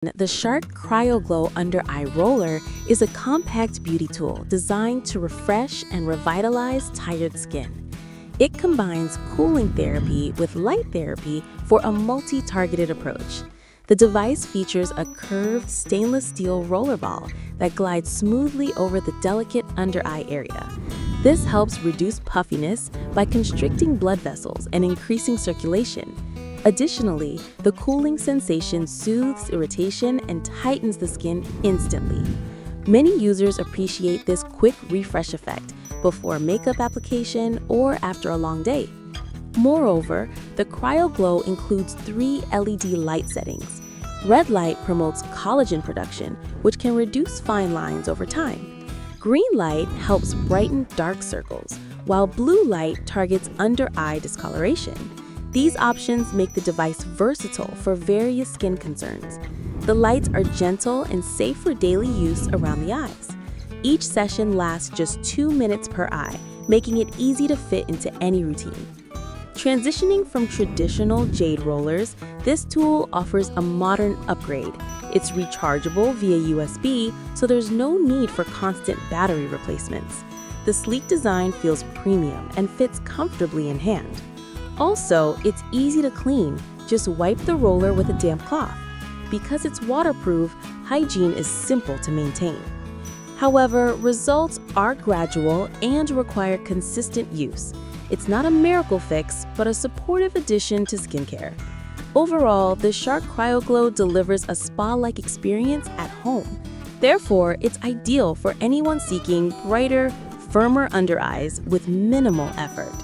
The Shark CryoGlow Under-Eye Roller is a compact beauty tool designed to refresh and revitalize tired skin. It combines cooling therapy with light therapy for a multi-targeted approach. The device features a curved stainless steel rollerball that glides smoothly over the delicate under-eye area. This helps reduce puffiness by constricting blood vessels and increasing circulation. Additionally, the cooling sensation soothes irritation and tightens the skin instantly. Many users appreciate this quick refresh effect before makeup application or after a long day. Moreover, the CryoGlow includes 3 LED light settings. Red light promotes collagen production, which can reduce fine lines over time. Green light helps brighten dark circles, while blue light targets under-eye discoloration. These options make the device versatile for various skin concerns. The lights are gentle and safe for daily use around the eyes. Each session lasts just 2 minutes per eye, making it easy to fit into any routine. Transitioning from traditional jade rollers, this tool offers a modern upgrade. It's rechargeable via USB, so there's no need for constant battery replacements. The sleek design feels premium and fits comfortably in hand. Also, it's easy to clean. Just wipe the roller with a damp cloth. Because it's waterproof, hygiene is simple to maintain. However, results are gradual and require consistent use. It's not a miracle fix, but a supportive addition to skincare. Overall, the Shark CryoGlow delivers a spa-like experience at home. Therefore, it's ideal for anyone seeking brighter, firmer under eyes with minimal effort.